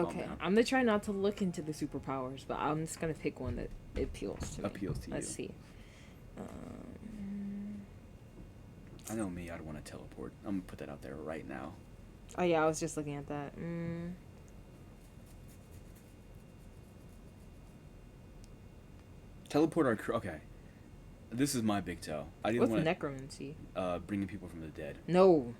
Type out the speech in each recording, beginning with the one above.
Okay, I'm gonna try not to look into the superpowers, but I'm just gonna pick one that appeals to me. Appeals to Let's you. see. I know me. I'd want to teleport. I'm gonna put that out there right now. Oh yeah, I was just looking at that. Teleport or okay. This is my big toe. I either What's want necromancy? bringing people from the dead. No,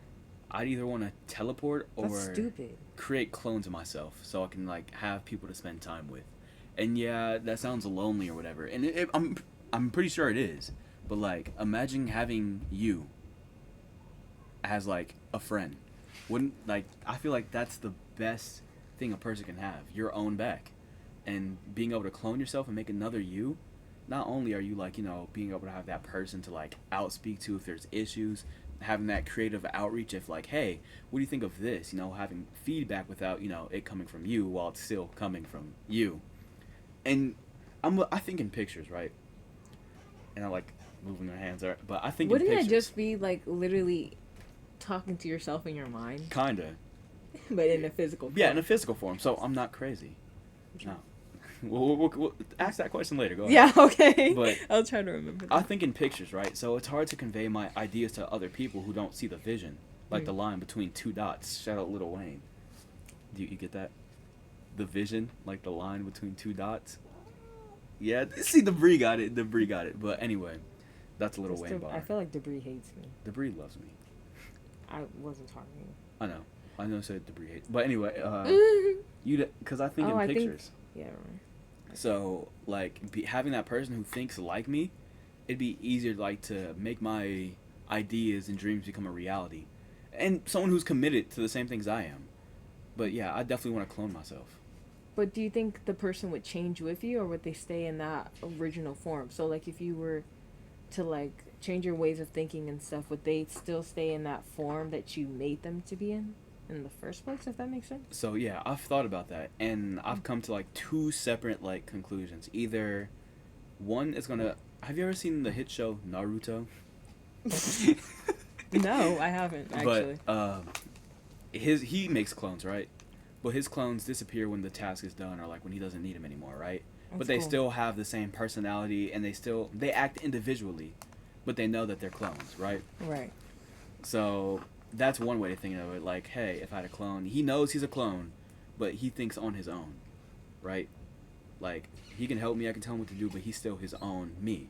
I'd either want to teleport or that's stupid. create clones of myself so I can like have people to spend time with. And yeah, that sounds lonely or whatever. And I'm pretty sure it is. But like, imagine having you as like a friend. Wouldn't like I feel like that's the best thing a person can have, your own back. And being able to clone yourself and make another you, not only are you like, being able to have that person to like outspeak to if there's issues, having that creative outreach if like, hey, what do you think of this? Having feedback without, it coming from you while it's still coming from you. And I think in pictures, right? And I like moving their hands, but I think Wouldn't in that pictures. just be like literally talking to yourself in your mind, Kinda. but in a physical form? Yeah, in a physical form. So I'm not crazy. No. We'll ask that question later. Go ahead. Yeah, okay. But I'll try to remember that. I think in pictures, right? So it's hard to convey my ideas to other people who don't see the vision. Like the line between two dots. Shout out Lil Wayne. Do you get that? The vision, like the line between two dots. Yeah, see, Debris got it. Debris got it. But anyway, that's a Lil Wayne bar. I feel like Debris hates me. Debris loves me. I wasn't talking. I know. I know. Said Debris hates. But anyway, because I think in pictures. Yeah. Right. So like having that person who thinks like me, it'd be easier like to make my ideas and dreams become a reality, and someone who's committed to the same things I am. But yeah, I definitely want to clone myself. But do you think the person would change with you, or would they stay in that original form? So like if you were to like change your ways of thinking and stuff, would they still stay in that form that you made them to be in the first place, if that makes sense? So yeah, I've thought about that, and I've come to like two separate like conclusions. Either one is gonna. Have you ever seen the hit show Naruto? No, I haven't actually. But he makes clones, right? But his clones disappear when the task is done, or like when he doesn't need them anymore, right? But they still have the same personality, and they act individually, but they know that they're clones, right? Right. So that's one way to think of it. Like, hey, if I had a clone, he knows he's a clone, but he thinks on his own, right? Like, he can help me, I can tell him what to do, but he's still his own me.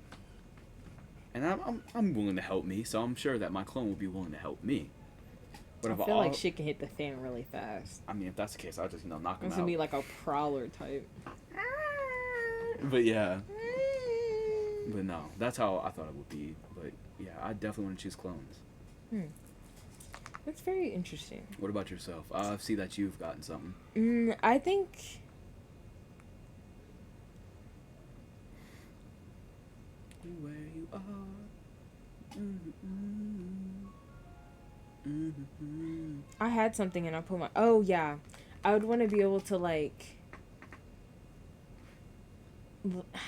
And I'm willing to help me, so I'm sure that my clone will be willing to help me. But I feel like shit can hit the fan really fast. I mean, if that's the case, I'll just knock him out. It's gonna be like a prowler type. But yeah. But no, that's how I thought it would be. But yeah, I definitely want to choose clones. That's very interesting. What about yourself? I see that you've gotten something. I think where you are. I had something and I put my... Oh, yeah. I would want to be able to, like...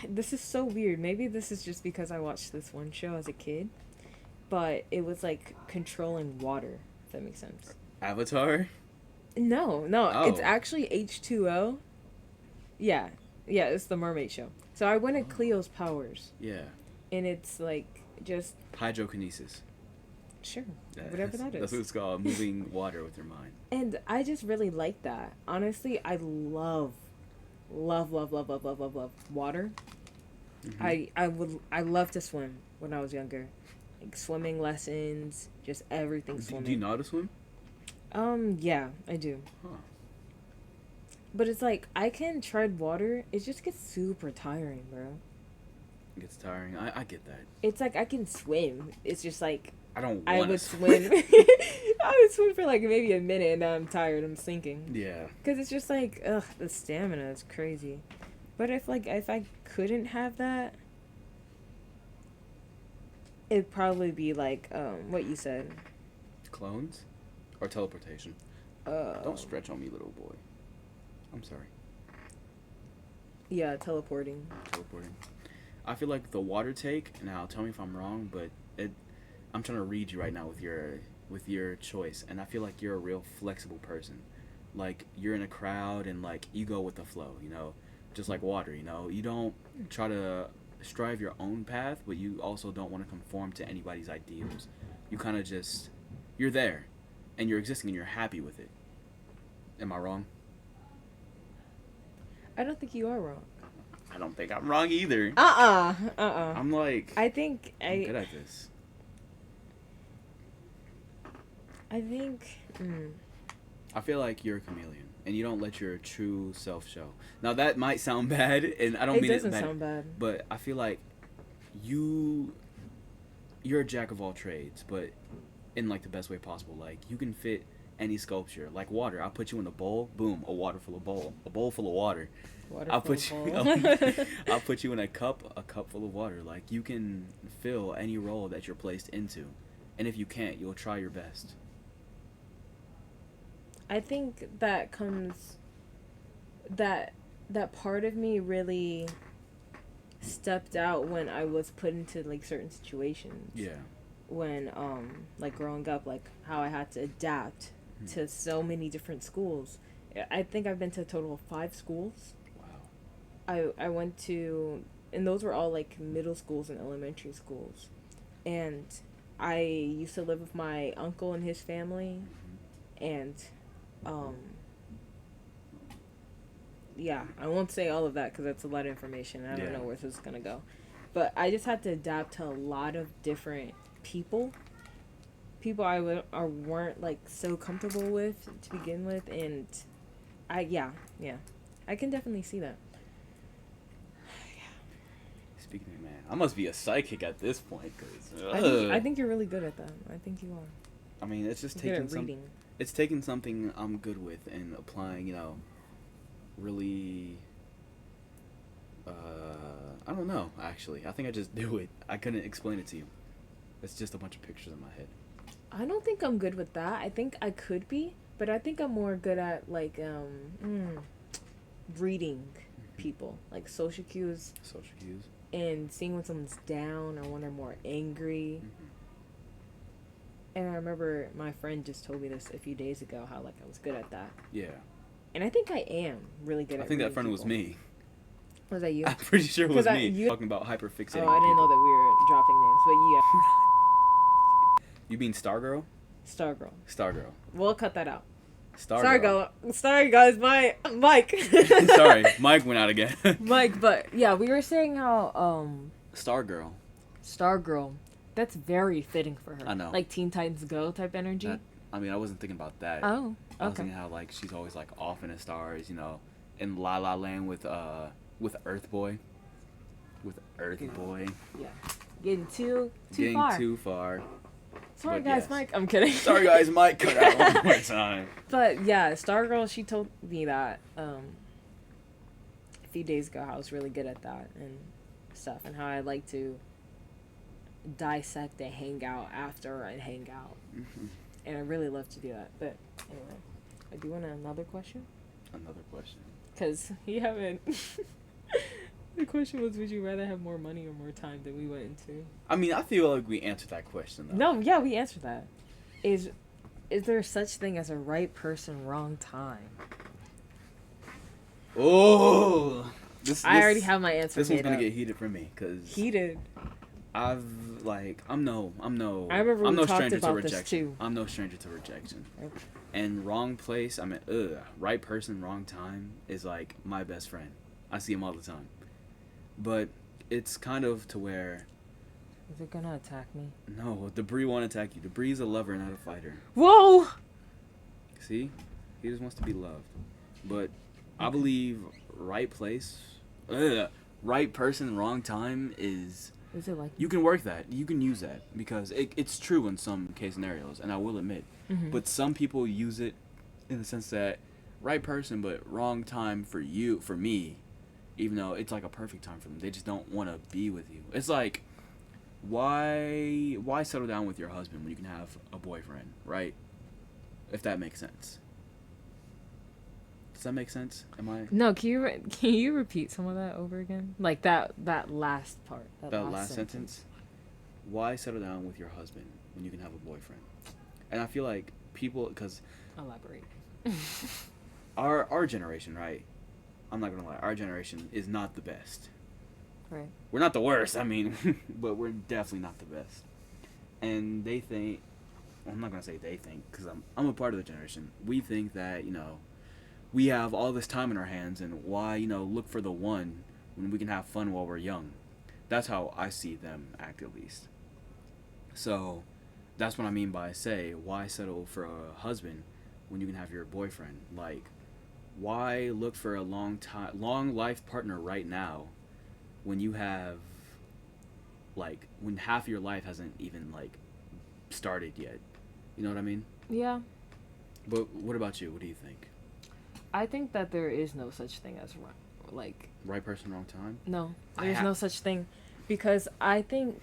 This is so weird. Maybe this is just because I watched this one show as a kid. But it was, like, controlling water, if that makes sense. Avatar? No. Oh. It's actually H2O. Yeah, it's the mermaid show. So I wanted Cleo's powers. Yeah. And it's, like, just... Hydrokinesis. Sure. Whatever that is. That's what it's called. Moving water with your mind. And I just really like that. Honestly, I love water. Mm-hmm. I love to swim when I was younger. Like swimming lessons, just everything swimming. Do you know how to swim? Yeah, I do. Huh. But it's like I can tread water. It just gets super tiring, bro. It gets tiring. I get that. It's like I can swim. It's just like I would swim. I would swim for like maybe a minute and now I'm tired. I'm sinking. Yeah. Because it's just like, the stamina is crazy. But if I couldn't have that, it'd probably be like, what you said. Clones? Or teleportation? Don't stretch on me, little boy. I'm sorry. Yeah, teleporting. I feel like the water take, now tell me if I'm wrong, but I'm trying to read you right now with your choice, and I feel like you're a real flexible person. like you're in a crowd and like you go with the flow, you know, just like water, you know. You don't try to strive your own path, but you also don't want to conform to anybody's ideals. You kind of just, you're there and you're existing and you're happy with it. Am I wrong? I don't think you are wrong. I don't think I'm wrong either. I'm like, I think I'm good at this. I think. I feel like you're a chameleon, and you don't let your true self show. Now that might sound bad, and I don't mean it bad. It doesn't sound bad. But I feel like you're a jack of all trades, but in like the best way possible. Like you can fit any sculpture, like water. I'll put you in a bowl, boom, a bowl full of water. I'll put you in a cup full of water. Like you can fill any role that you're placed into, and if you can't, you'll try your best. I think that comes that part of me really stepped out when I was put into like certain situations. Yeah. When like growing up, like how I had to adapt to so many different schools. I think I've been to a total of 5 schools. Wow. I went to, and those were all like middle schools and elementary schools. And I used to live with my uncle and his family, and yeah, I won't say all of that because that's a lot of information. I don't know where this is going to go. But I just had to adapt to a lot of different people I weren't like so comfortable with to begin with, and I can definitely see that. Speaking of, man, I must be a psychic at this point, cause I think you're really good at that. I think you are. I mean, it's just taking reading. It's taking something I'm good with and applying, you know, really. I don't know. Actually, I think I just do it. I couldn't explain it to you. It's just a bunch of pictures in my head. I don't think I'm good with that. I think I could be, but I think I'm more good at like reading people, like social cues. Social cues. And seeing when someone's down or when they're more angry. And I remember my friend just told me this a few days ago, how like I was good at that. Yeah. And I think I am really good at I think that friend people. Was me. Was that you? I'm pretty sure it was me. Talking about hyperfixating. Oh, I didn't know that we were dropping names, but yeah. You mean Stargirl? Stargirl. Stargirl. We'll cut that out. Stargirl. Sorry, guys. Mike. Sorry, Mike went out again. Mike, but yeah, we were saying how Stargirl. That's very fitting for her. I know. Like Teen Titans Go type energy. I mean, I wasn't thinking about that. Oh, okay. I was thinking how like she's always like off in the stars, you know, in La La Land with Earth Boy. Yeah. Getting too far. Sorry, guys, yes. Mike. I'm kidding. Sorry, guys, Mike. Cut out one more time. But yeah, Stargirl, she told me that a few days ago how I was really good at that and stuff, and how I like to dissect and hang out after I hang out. And I really love to do that. But anyway, do you want another question? Another question. Because you haven't... The question was, would you rather have more money or more time that we went into? I mean, I feel like we answered that question, though. No, yeah, we answered that. Is there such thing as a right person, wrong time? Oh! I already have my answer. This one's going to get heated for me, because... Heated? I'm no stranger to rejection. I'm no stranger to rejection. Okay. And wrong place, I mean, right person, wrong time is like my best friend. I see him all the time. But it's kind of to where... Is it gonna attack me? No, Debris won't attack you. Debris is a lover, not a fighter. Whoa! See? He just wants to be loved. But I believe right place, right person, wrong time is... Is it like... You can work that. You can use that. Because it's true in some case scenarios, and I will admit. Mm-hmm. But some people use it in the sense that right person, but wrong time for me, even though it's like a perfect time for them. They just don't want to be with you. It's like, why settle down with your husband when you can have a boyfriend, right? If that makes sense. Does that make sense? Am I? No, can you repeat some of that over again? Like that last part. That last sentence. Why settle down with your husband when you can have a boyfriend? And I feel like people, because... Elaborate. our generation, right? I'm not gonna lie, our generation is not the best. Right. We're not the worst, I mean, but we're definitely not the best. And they think, well, I'm not gonna say they think, because I'm a part of the generation. We think that we have all this time in our hands, and why look for the one when we can have fun while we're young. That's how I see them act, at least. So that's what I mean by say, why settle for a husband when you can have your boyfriend? Like, why look for a long life partner right now when you have, like, when half your life hasn't even, like, started yet? You know what I mean? Yeah. But what about you? What do you think? I think that there is no such thing as like Right person, wrong time? no. There's no such thing, because I think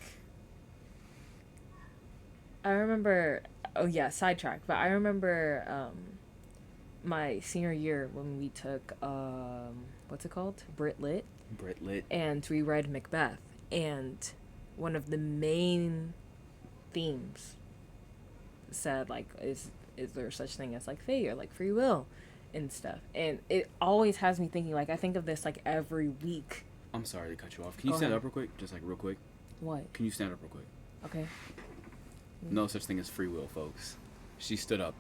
I remember. Oh yeah, sidetrack. But I remember my senior year when we took what's it called, Brit Lit, Brit Lit. and we read Macbeth, and one of the main themes said, like, is there such thing as, like, fate or, like, free will and stuff. And it always has me thinking, like, I think of this, like, every week. I'm sorry to cut you off. Can you Go stand ahead. up real quick? Just, like, real quick. What? Can you stand up real quick? Okay. No such thing as free will, folks. She stood up.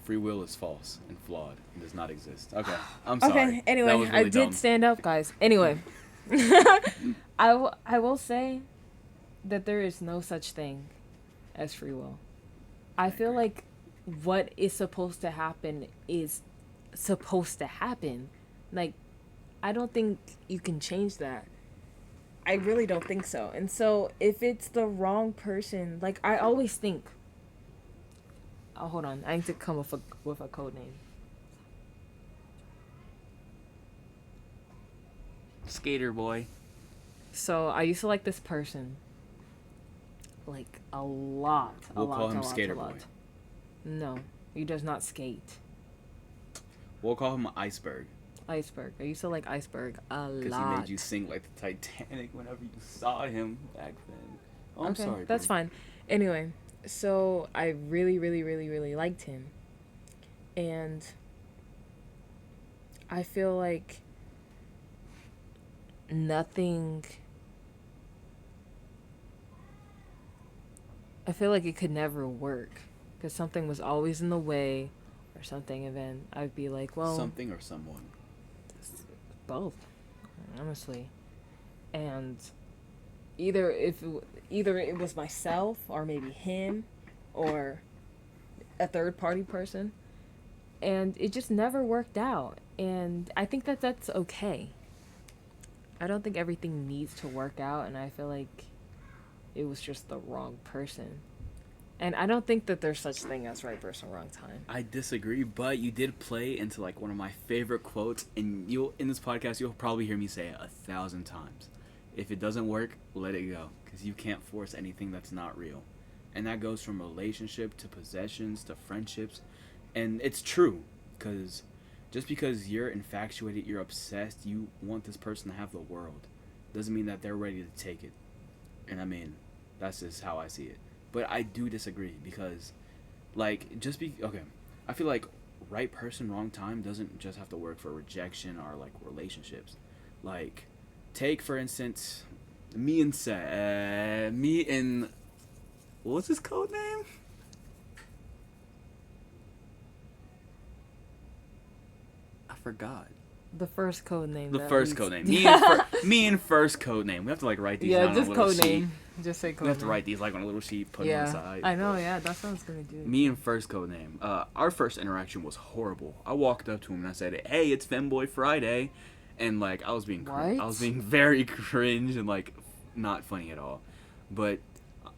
Free will is false and flawed and does not exist. Okay, I'm sorry. Okay, anyway, That was really I did dumb. stand up, guys. Anyway, I will say that there is no such thing as free will. I feel agree. like what is supposed to happen is supposed to happen. Like, I don't think you can change that. I really don't think so. And so if it's the wrong person, like, I always think, oh, hold on, I need to come with a code name. Skater boy. So I used to like this person, like, a lot. We'll call him Skater Boy. No, he does not skate. We'll call him Iceberg. Iceberg. I used to like Iceberg a lot. Because he made you sing like the Titanic whenever you saw him back then. Oh, I'm okay, sorry. that's dude. fine. Anyway, so I really, really, really, really liked him. And I feel like nothing... I feel like it could never work. Because something was always in the way or something, and then I'd be like, well... Something or someone? Both, honestly. And either it was myself or maybe him or a third party person, and it just never worked out. And I think that that's okay. I don't think everything needs to work out, and I feel like it was just the wrong person. And I don't think that there's such thing as right person, wrong time. I disagree, but you did play into like one of my favorite quotes, and in this podcast you'll probably hear me say it 1,000 times. If it doesn't work, let it go, because you can't force anything that's not real. And that goes from relationship to possessions to friendships. And it's true, because just because you're infatuated, you're obsessed, you want this person to have the world, doesn't mean that they're ready to take it. And I mean, that's just how I see it. But I do disagree, because, like, okay, I feel like right person, wrong time doesn't just have to work for rejection or, like, relationships. Like, take, for instance, me and, what's his code name? I forgot. The first code name. The that first leads- code name. Me and first code name. We have to, like, write these down Yeah, on just a little code sheet. name. Just say code We have to name. write these, like, on a little sheet, put them on the side. I know, yeah, that's what I was gonna do. Me and first code name. Our first interaction was horrible. I walked up to him and I said, "Hey, it's Femboy Friday," and like I was being I What? was being very cringe and like not funny at all. But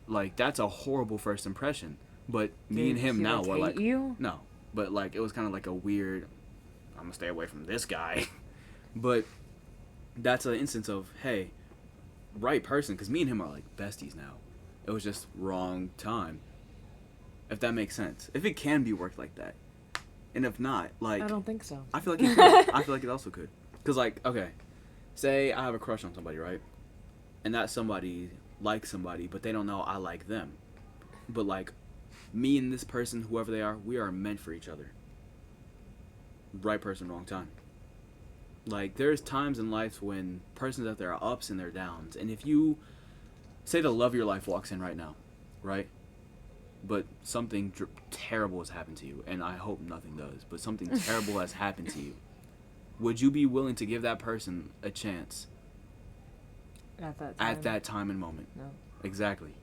like that's a horrible first impression. But me and him he, now like, we're hate like you? no. But like it was kind of like a weird. I'm gonna stay away from this guy. But that's an instance of hey, right person, because me and him are like besties now. It was just wrong time. If that makes sense. If it can be worked like that. And if not, like... I don't think so. I feel like it could. I feel like it also could. Because, like, okay. Say I have a crush on somebody, right? And that somebody likes somebody, but they don't know I like them. But, like, me and this person, whoever they are, we are meant for each other. right person, wrong time. Like, there's times in life when persons out there are ups and they're downs. And if you, say the love of your life walks in right now, right? But something terrible has happened to you, and I hope nothing does, but something terrible has happened to you. Would you be willing to give that person a chance At that time and moment? No. Exactly.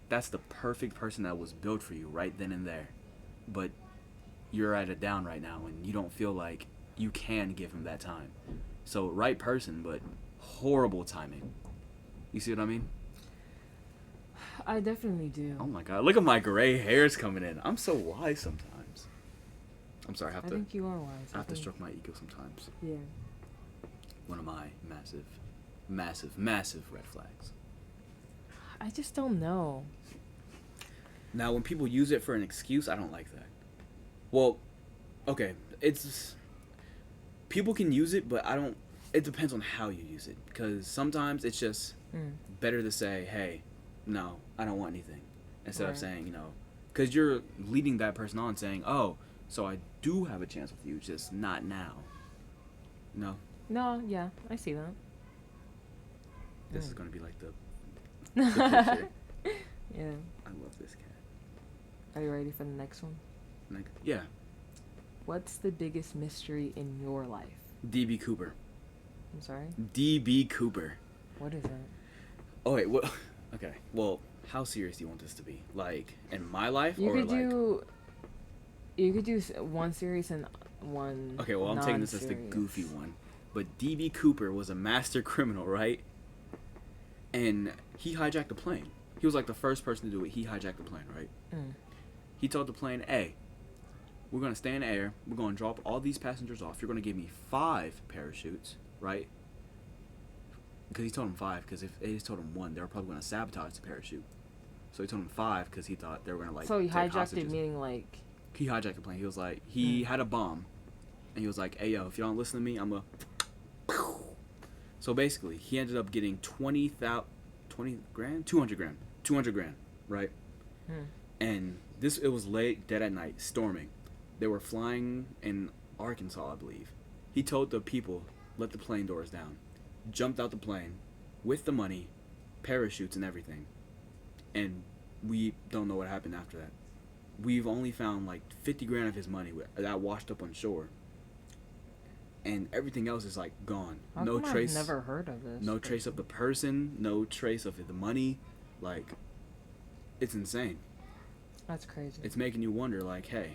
That's the perfect person that was built for you right then and there. But you're at a down right now, and you don't feel like you can give him that time. So, right person, but horrible timing. You see what I mean? I definitely do. Oh my god, look at my gray hairs coming in. I'm so wise sometimes. I'm sorry, I think you are wise. I have to stroke my ego sometimes. Yeah. One of my massive red flags. I just don't know. Now, when people use it for an excuse, I don't like that. Well, okay, it's... People can use it, but I don't... It depends on how you use it. Because sometimes it's just better to say, hey, no, I don't want anything. Instead of saying, you know... Because you're leading that person on saying, oh, so I do have a chance with you, just not now. No? No, yeah, I see that. This is going to be like the picture. Yeah. I love this cat. Are you ready for the next one? Yeah. What's the biggest mystery in your life? D.B. Cooper. I'm sorry? D.B. Cooper. What is that? Oh, wait, what? Okay, well, how serious do you want this to be? Like, in my life, You or could like... You could do one serious and one Okay, well, I'm taking this as the goofy one. But D.B. Cooper was a master criminal, right? And he hijacked a plane. He was like the first person to do it. He hijacked the plane, right? He told the plane, hey, we're going to stay in the air. We're going to drop all these passengers off. You're going to give me 5 parachutes, right? Because he told him 5, because if they just told him 1, they were probably going to sabotage the parachute. So he told him 5 because he thought they were going to, like, so he take hijacked hostages. it, meaning, like... He hijacked the plane. He was like, he had a bomb. And he was like, hey, yo, if you don't listen to me, I'm going to... So basically, he ended up getting 20 grand? 200 grand. 200 grand, right? And it was late, dead at night, storming. They were flying in Arkansas, I believe. He told the people, let the plane doors down. Jumped out the plane with the money, parachutes and everything. And we don't know what happened after that. We've only found like 50 grand of his money that washed up on shore. And everything else is like gone. How No come trace. I've never heard of this. No trace of the person. No trace of the money. Like, it's insane. That's crazy. It's making you wonder, like, hey,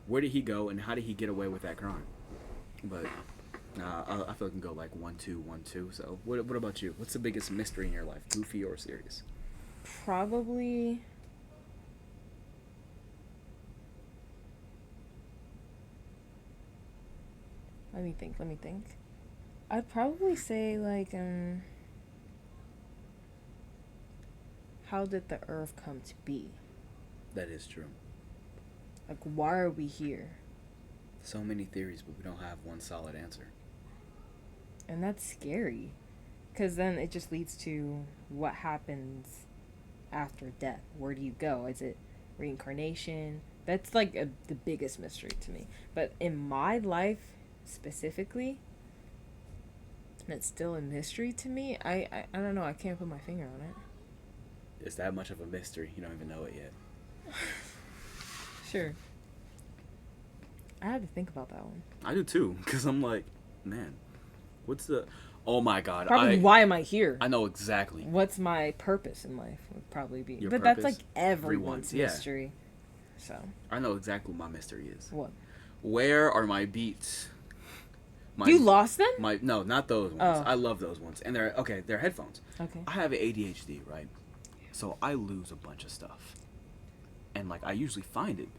where did he go and how did he get away with that crime? But I feel like I can go like 1-2, 1-2. So what about you? What's the biggest mystery in your life, goofy or serious? Probably... Let me think. I'd probably say, like, how did the Earth come to be? That is true. Like, why are we here? So many theories, but we don't have one solid answer. And that's scary. Because then it just leads to what happens after death. Where do you go? Is it reincarnation? That's, like, the biggest mystery to me. But in my life... specifically, and it's still a mystery to me. I don't know. I can't put my finger on it. It's that much of a mystery. You don't even know it yet. Sure. I had to think about that one. I do too, because I'm like, man, what's the... Oh my god. Probably why am I here? I know exactly. What's my purpose in life would probably be. Your but purpose? that's like everyone's Yeah. mystery. So. I know exactly what my mystery is. What? Where are my beats? You lost them? No, not those ones. I love those ones. And they're headphones. Okay. I have ADHD, right? So I lose a bunch of stuff. And like I usually find it.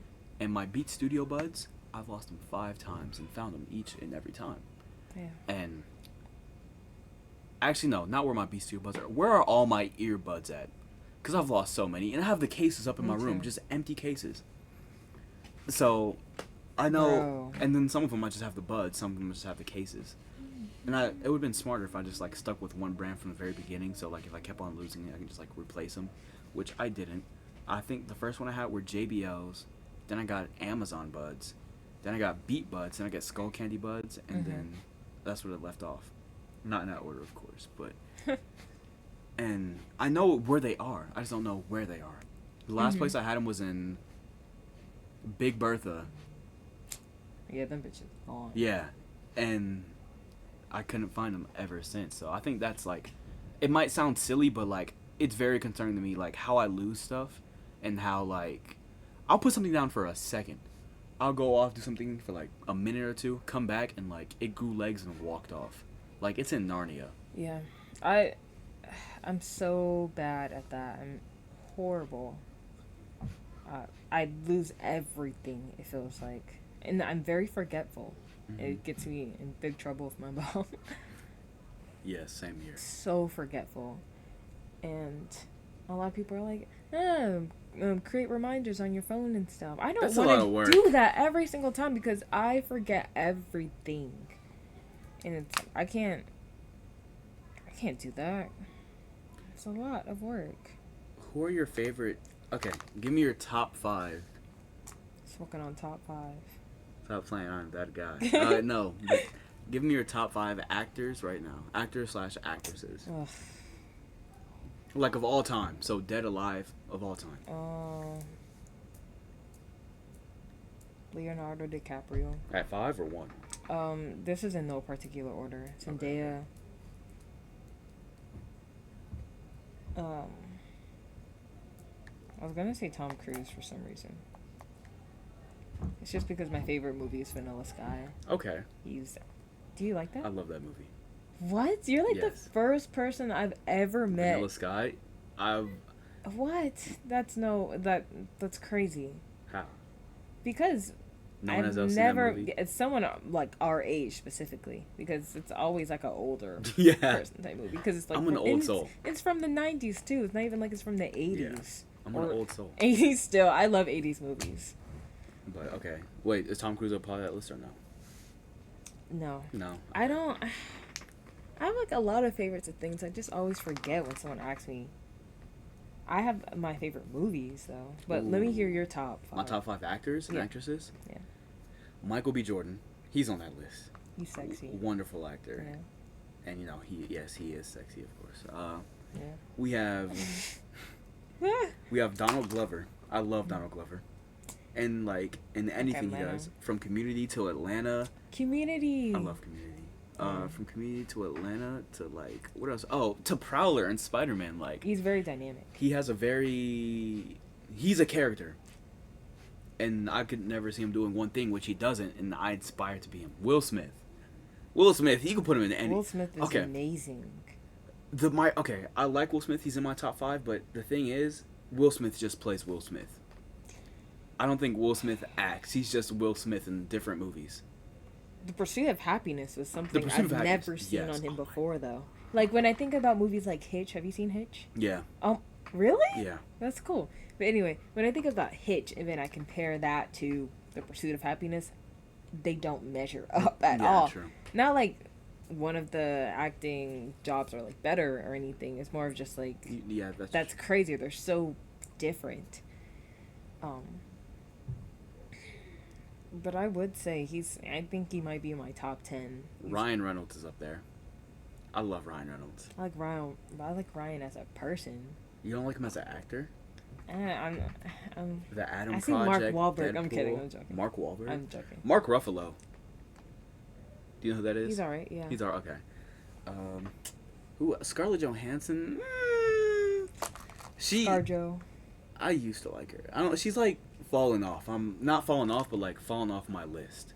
And my Beats Studio buds, I've lost them 5 times and found them each and every time. Yeah. And actually no, not where my Beats Studio buds are. Where are all my earbuds at? Because I've lost so many. And I have the cases up in my room, just empty cases. So I know, Bro. and then some of them I just have the buds, some of them just have the cases. And it would have been smarter if I just like stuck with one brand from the very beginning, so like if I kept on losing it, I can just like replace them, which I didn't. I think the first one I had were JBLs, then I got Amazon buds, then I got Beat Buds, then I got Skull Candy Buds, and then that's where it left off. Not in that order, of course, but and I know where they are. I just don't know where they are. The last place I had them was in Big Bertha. Yeah, them bitches gone. Yeah, and I couldn't find them ever since. So I think that's like, it might sound silly, but like it's very concerning to me, like how I lose stuff and how like I'll put something down for a second. I'll go off, do something for like a minute or two, come back, and like it grew legs and walked off. Like it's in Narnia. Yeah, I'm so bad at that. I'm horrible. I lose everything. It feels like, and I'm very forgetful. It gets me in big trouble with my mom. Yeah, same here. So forgetful, and a lot of people are like, create reminders on your phone and stuff. I don't want to do that every single time because I forget everything, and it's I can't do that. It's a lot of work. Who are your favorite? Okay, give me your top 5. Just working on top 5. Stop playing, I'm that guy. No, but give me your top 5 actors right now. Actors/actresses. Ugh. Like of all time. So dead, alive, of all time. Leonardo DiCaprio. At 5 or 1? This is in no particular order. Zendaya. Okay. I was gonna say Tom Cruise for some reason. It's just because my favorite movie is Vanilla Sky. Okay. Do you like that? I love that movie. What? You're like the first person I've ever met. Vanilla Sky? What? That's crazy. How? Because no one has I've seen never. that movie? It's someone like our age specifically because it's always like an older person type movie because it's like I'm an old soul. It's from the 90s too. It's not even like it's from the 80s. Yeah. I'm an old soul. 80s still. I love 80s movies. But okay, wait, is Tom Cruise a part of that list or no? No. No. I don't. I have like a lot of favorites of things. I just always forget when someone asks me. I have my favorite movies though, but let me hear your top 5. My top 5 actors and actresses. Yeah. Michael B. Jordan, he's on that list. He's sexy. Wonderful actor. Yeah. And you know he is sexy, of course. Yeah. We have Donald Glover. I love Donald Glover. And like in anything he does, from Community to Atlanta. Community. I love Community. From Community to Atlanta to like what else? Oh, to Prowler and Spider-Man. Like he's very dynamic. He's a character, and I could never see him doing one thing which he doesn't, and I aspire to be him. Will Smith, you can put him in any. Will Smith is amazing. I like Will Smith. He's in my top 5, but the thing is, Will Smith just plays Will Smith. I don't think Will Smith acts. He's just Will Smith in different movies. The Pursuit of Happiness was something I've never seen on him before, though. Like when I think about movies like Hitch, have you seen Hitch? Yeah. Really? Yeah. That's cool. But anyway, when I think about Hitch and then I compare that to The Pursuit of Happiness, they don't measure up at all. True. Not like one of the acting jobs are like better or anything. It's more of just like that's crazy. They're so different. But I would say I think he might be in my top 10. Ryan Reynolds is up there. I love Ryan Reynolds. I like Ryan as a person. You don't like him as an actor? I'm The Adam I see Project. Mark Wahlberg. Deadpool. I'm kidding. I'm joking. Mark Wahlberg? I'm joking. Mark Ruffalo. Do you know who that is? He's alright, yeah. He's alright, okay. Scarlett Johansson? ScarJo. I used to like her. I don't. She's like falling off. I'm not falling off, but like falling off my list.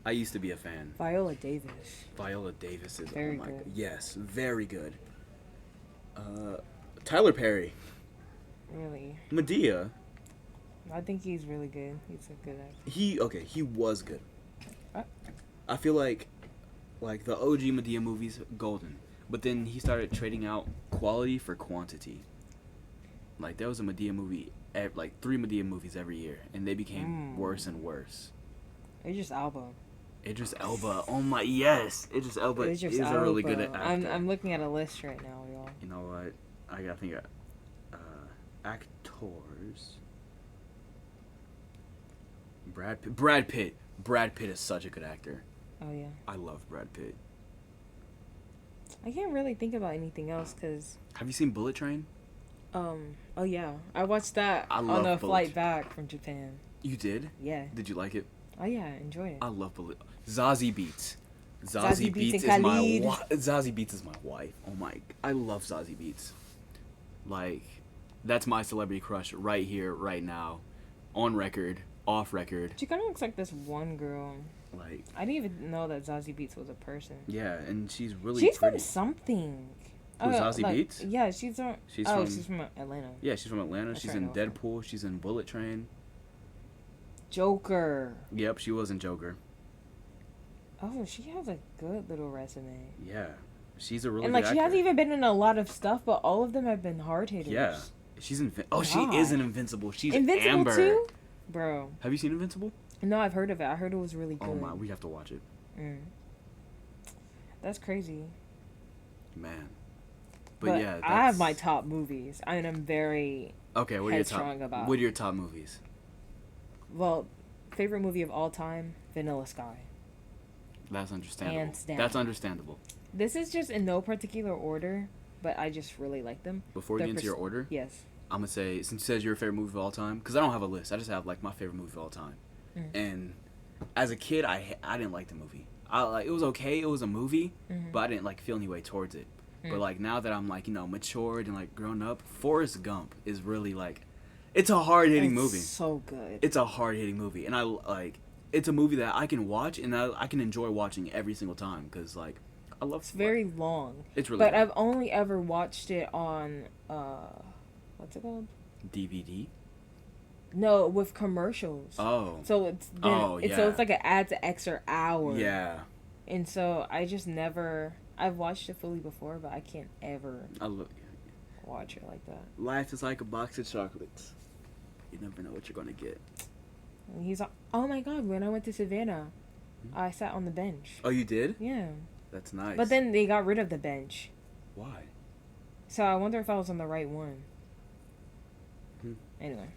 I used to be a fan. Viola Davis. Viola Davis is very good. Yes, very good. Tyler Perry. Really? Medea. I think he's really good. He's a good actor. He was good. I feel like the OG Medea movies, golden. But then he started trading out quality for quantity. Like there was a Medea movie, like 3 Medea movies every year, and they became worse and worse. Idris Elba. Oh my, yes! Idris Elba is a really good actor. I'm looking at a list right now, y'all. You know what? I gotta think of actors. Brad Pitt. Brad Pitt is such a good actor. Oh yeah. I love Brad Pitt. I can't really think about anything else because. Have you seen Bullet Train? Oh yeah, I watched that I on love the Bullet flight back from Japan. You did? Yeah. Did you like it? Oh yeah, I enjoy it. I love Bullet. Zazie Beetz. Zazie Zazie Beetz Beetz and is my Khalid. Zazie Beetz is my wife. Oh my, I love Zazie Beetz. Like, that's my celebrity crush right here, right now, on record, off record. She kind of looks like this one girl. Like, I didn't even know that Zazie Beetz was a person. yeah, and she's really She's pretty. from something. Who, Zazie Beetz? Yeah, she's from. She's She's from Atlanta. Yeah, she's from Atlanta. That's She's right, in I know her. Deadpool. She's in Bullet Train. Joker. Yep, she was in Joker. Oh, she has a good little resume. Yeah, she's a really And good like she actor. hasn't even been in a lot of stuff, but all of them have been hard hitters. Yeah, she's she is in Invincible. She's Invincible Amber. too, bro. Have you seen Invincible? No, I've heard of it. I heard it was really good. Oh my, we have to watch it, That's crazy. man. But yeah, I have my top movies, and I'm very okay. What are your top? headstrong about. What are your top movies? Well, favorite movie of all time, Vanilla Sky. That's understandable. Hands down. That's understandable. This is just in no particular order, but I just really like them. Before we get into your order, Yes. I'm gonna say, since you said your favorite movie of all time, because I don't have a list. I just have like my favorite movie of all time. And as a kid, I didn't like the movie. It was okay. It was a movie, but I didn't like feel any way towards it. But like now that I'm like matured and like grown up, Forrest Gump is really like, it's a hard hitting movie. So good. It's a hard hitting movie, and I like. It's a movie that I can watch and I can enjoy watching every single time because like I love. It's very long. It's really. But long. I've only ever watched it on what's it called? DVD. No, with commercials. Oh. So it's Oh, so it's like an adds an extra hour. Yeah. And so I just never. I've watched it fully before, but I can't ever I look. watch it like that. Life is like a box of chocolates. You never know what you're gonna get. And he's like, oh my god! When I went to Savannah, I sat on the bench. Oh, you did? Yeah. That's nice. But then they got rid of the bench. Why? So I wonder if I was on the right one. Anyway.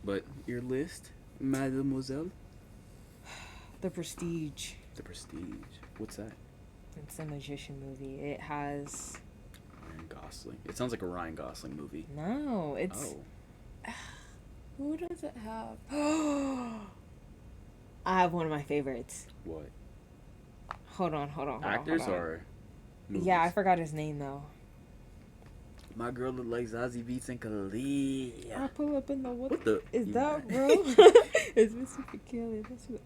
But your list, Mademoiselle. The Prestige. The Prestige. What's that? It's a magician movie. It has. Ryan Gosling. It sounds like a Ryan Gosling movie. No, it's. Oh. Who does it have? I have one of my favorites. What? Hold on. Actors hold on. or? Movies? Yeah, I forgot his name though. My girl look like Zazie Beetz and Khalid. I'll pull up in the What the? is that, bro? It's Mr. Peculiar. That's what.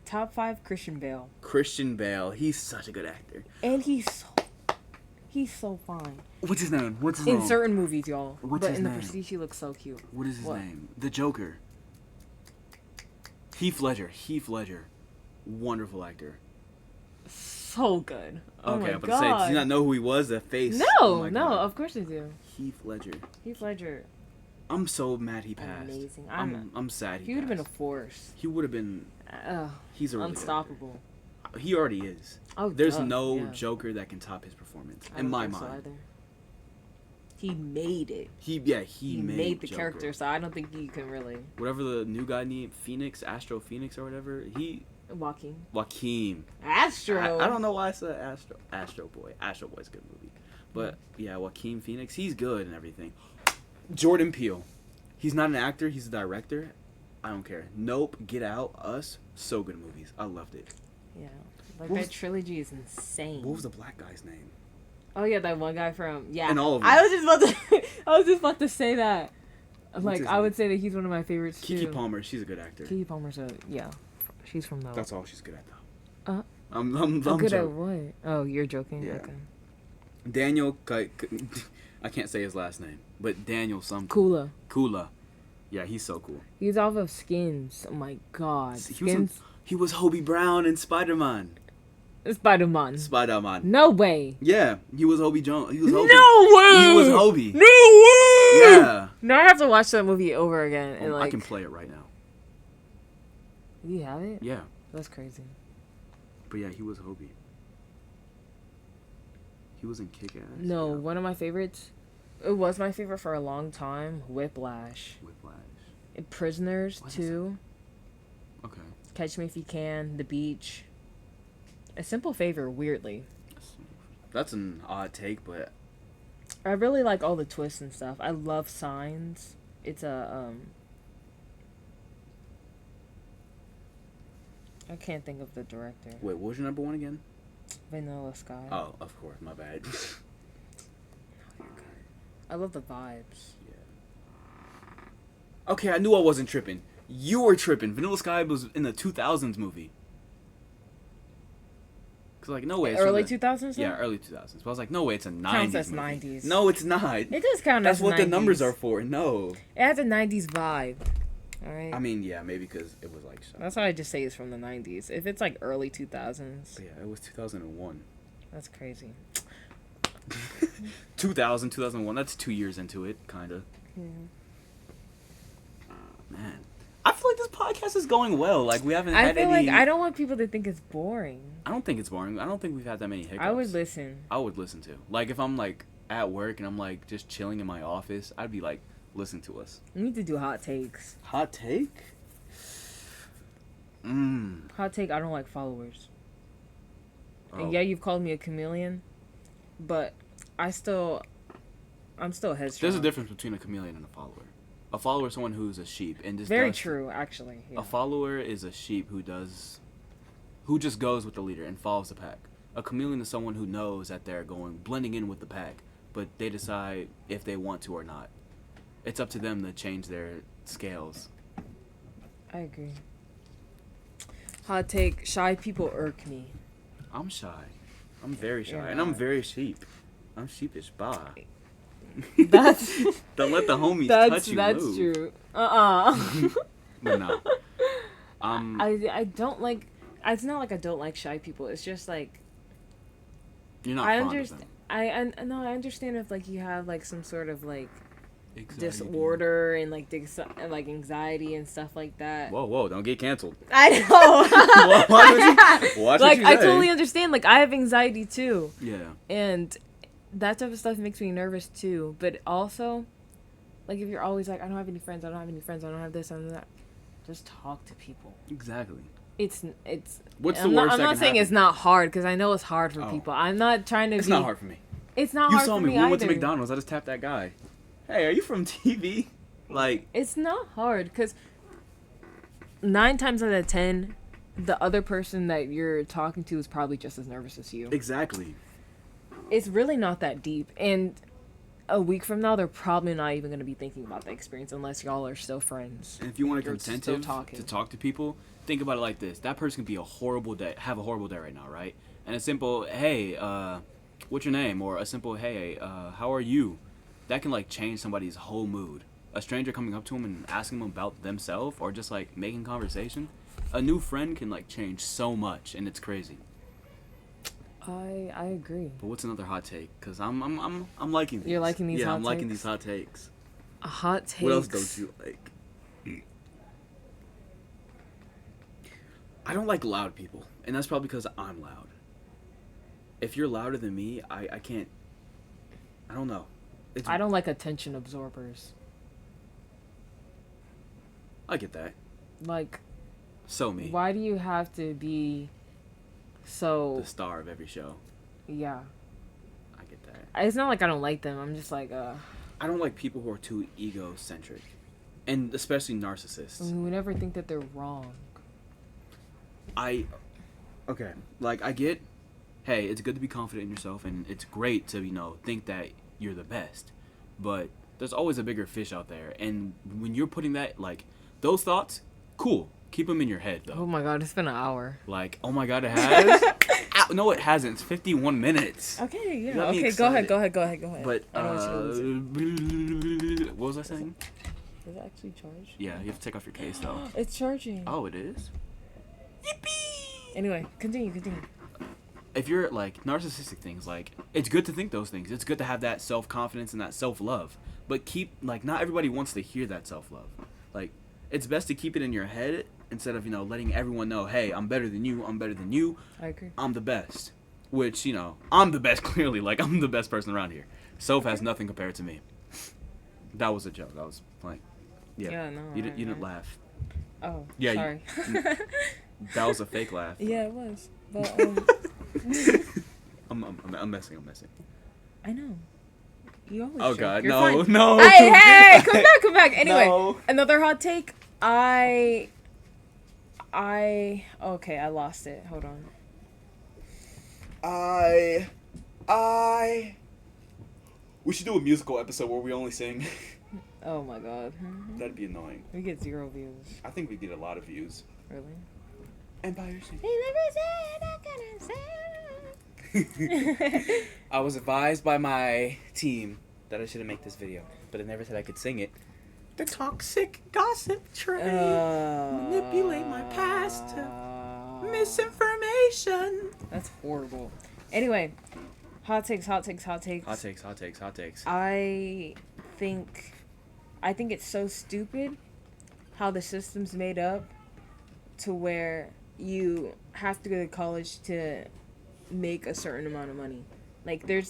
Top 5 Christian Bale. Christian Bale. He's such a good actor. And he's so fine. What's his name? In certain movies, y'all. What's but his in name? The Prestige, he looks so cute. What is his What? name? The Joker. Heath Ledger. Wonderful actor. So good. Oh Okay, my I'm about god. to say, do you not know who he was? The face. No, Oh my no, God. of course I do. Heath Ledger. Heath Ledger, I'm so mad he passed. amazing. I'm sad He would have been a passed. force. He would have been. He's a really good Unstoppable. actor. He already is. Oh, There's duh, no yeah. Joker that can top his performance I in don't my think so mind. either. He made it. He made the Joker. character, so I don't think you can really. Whatever the new guy named Astro Phoenix or whatever. Joaquin. Astro. I don't know why I said Astro Boy. Astro Boy's a good movie. But yeah, Joaquin Phoenix, he's good and everything. Jordan Peele. He's not an actor, he's a director. I don't care. Nope, Get Out, Us, so good movies. I loved it. Yeah. Like What that was- trilogy is insane. What was the black guy's name? Oh yeah, that one guy from And all of them. I was just about to say that. Like his I would name? say that he's one of my favorites Kiki too. Palmer, she's a good actor. Kiki Palmer's she's from the. That's all she's good at though. I'm good at joking. what? Oh, you're joking. Yeah. Okay. Daniel, I can't say his last name, but Daniel something. Kula. Yeah, he's so cool. He's off of Skins. Oh my god. Skins. He was Hobie Brown in Spider-Man. Spider-Man. Spider-Man. No way. Yeah, he was Hobie Jones. He was Hobie. No way. He was Hobie. No way. Yeah. No, I have to watch that movie over again. And I can play it right now. You have it? Yeah, That's crazy. but yeah, he was Hobie. He was in Kick-Ass. No, yeah. one of my favorites. It was my favorite for a long time. Whiplash. Whiplash. Prisoners What is too. Okay. Catch Me If You Can, The Beach. A Simple Favor, weirdly. That's an odd take, but I really like all the twists and stuff. I love Signs. It's I can't think of the director. wait, what was your number one again? Vanilla Sky. Oh, of course, my bad. I love the vibes. Okay, I knew I wasn't tripping. You were tripping. Vanilla Sky was in the 2000s movie. Cause like no way. It's Early from 2000s. Yeah, early 2000s. But I was like, no way, it's a 90s. Counts as movie. 90s. No, it's not. It does count That's as what 90s. the numbers are for. No. It has a 90s vibe. All right. I mean, yeah, maybe because it was like. That's why I just say it's from the 90s. If it's like early 2000s. But yeah, it was 2001. That's crazy. 2000, 2001. That's 2 years into it, kind of. Yeah. Man, I feel like this podcast is going well. Like we haven't I had feel any. like I don't want people to think it's boring. I don't think it's boring. I don't think we've had that many hiccups. I would listen. I would listen to. Like if I'm like at work and I'm like just chilling in my office, I'd be like, listen to us. We need to do hot takes. Hot take? Hot take, I don't like followers. Oh. And yeah, you've called me a chameleon, but I'm still headstrong. There's a difference between a chameleon and a follower. A follower is someone who's a sheep and just Very does- true, actually. Yeah. A follower is a sheep who just goes with the leader and follows the pack. A chameleon is someone who knows that they're blending in with the pack, but they decide if they want to or not. It's up to them to change their scales. I agree. Hot take, shy people irk me. I'm shy. I'm very shy. You're And I'm not. very sheep. I'm sheepish. Bye. That's Don't let the homies touch you. That's Move. true. But no. I don't like. It's not like I don't like shy people. It's just like You're not I fond understand. of them. I understand if like you have like some sort of like Anxiety. disorder and like and like anxiety and stuff like that. Whoa, don't get canceled. I know. Watch Like what you I say. totally understand. Like I have anxiety too, Yeah. and that type of stuff makes me nervous too. But also, like if you're always like, I don't have any friends, I don't have any friends, I don't have this, I don't have that, just talk to people. Exactly. It's. What's the I'm worst not, I'm that not can saying happen? it's not hard because I know it's hard for Oh. people. I'm not trying to It's be. not hard for me. It's not You hard saw for me. me We either. went to McDonald's. I just tapped that guy. Hey, are you from TV? Like, It's not hard because 9 times out of 10, the other person that you're talking to is probably just as nervous as you. exactly. It's really not that deep. And a week from now, they're probably not even going to be thinking about the experience unless y'all are still friends. And if you want to You're still contentive talking. to talk to people, think about it like this. That person could be have a horrible day right now, right? And a simple, hey, what's your name? Or a simple, hey, how are you? That can, like, change somebody's whole mood. A stranger coming up to them and asking them about themselves or just, like, making conversation. A new friend can, like, change so much, and it's crazy. I agree. But what's another hot take? Because I'm liking these. You're liking these yeah, hot I'm liking takes? these hot takes. A hot take. What else don't you like? I don't like loud people, and that's probably because I'm loud. If you're louder than me, I can't. I don't know. I don't like attention absorbers. I get that. Like, So me, why do you have to be so... the star of every show. Yeah. I get that. It's not like I don't like them. I'm just like, I don't like people who are too egocentric, and especially narcissists. we never think that they're wrong. Okay, like I get, hey, it's good to be confident in yourself, and it's great to think that you're the best, but there's always a bigger fish out there, and when you're putting that those thoughts, cool, keep them in your head though. Oh my god, it's been an hour. Like, oh my god, it has. Ow, no, it hasn't. It's 51 minutes. Okay, You yeah. got me Okay, go ahead. excited. But I don't want you to lose it. what was I saying? Is it actually charged? Yeah, you have to take off your case though. It's charging. Oh, it is. Yippee! Anyway, continue. If you're narcissistic things, it's good to think those things. It's good to have that self-confidence and that self-love. But not everybody wants to hear that self-love. It's best to keep it in your head instead of, letting everyone know, hey, I'm better than you. I agree. I'm the best. Which, I'm the best, clearly. I'm the best person around here. Soph has nothing compared to me. That was a joke. That was, yeah. Yeah, no. You didn't laugh. Oh, Yeah, sorry. That was a fake laugh. Yeah, it was. But I'm messing. I know. You always. Oh joke. God, You're no, fine. no. Hey, come back. Anyway, No. another hot take. Okay, I lost it. Hold on. We should do a musical episode where we only sing. Oh my god. That'd be annoying. We get 0 views. I think we get a lot of views. Really? Empire State. State. I was advised by my team that I shouldn't make this video, but it never said I could sing it. The toxic gossip train manipulate my past to misinformation. That's horrible. Anyway, hot takes. Hot takes. I think it's so stupid how the system's made up to where you have to go to college to make a certain amount of money. Like, I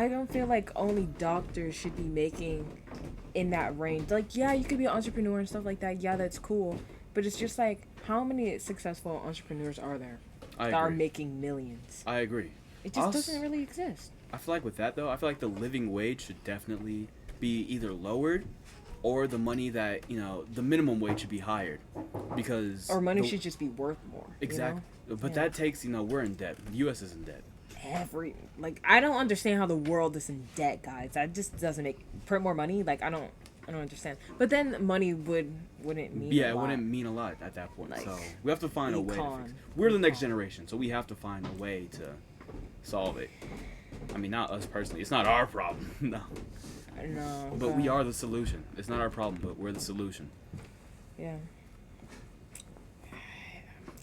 don't feel like only doctors should be making in that range. Like, yeah, you could be an entrepreneur and stuff like that. Yeah, that's cool. But it's just like, how many successful entrepreneurs are there that are making millions? I agree. It just doesn't really exist. I feel like with that, though, I feel like the living wage should definitely be either lowered or the money that, the minimum wage should be higher. Because... Or money should just be worth more. Exactly. But that takes, we're in debt. The U.S. is in debt. I don't understand how the world is in debt, guys. That just doesn't print more money. Like, I don't understand. But then money wouldn't mean a lot. It wouldn't mean a lot at that point. Like, so we have to find a way to fix it. We're the next generation, so we have to find a way to solve it. I mean, not us personally. It's not our problem. No. No. But we are the solution. It's not our problem, but we're the solution. Yeah.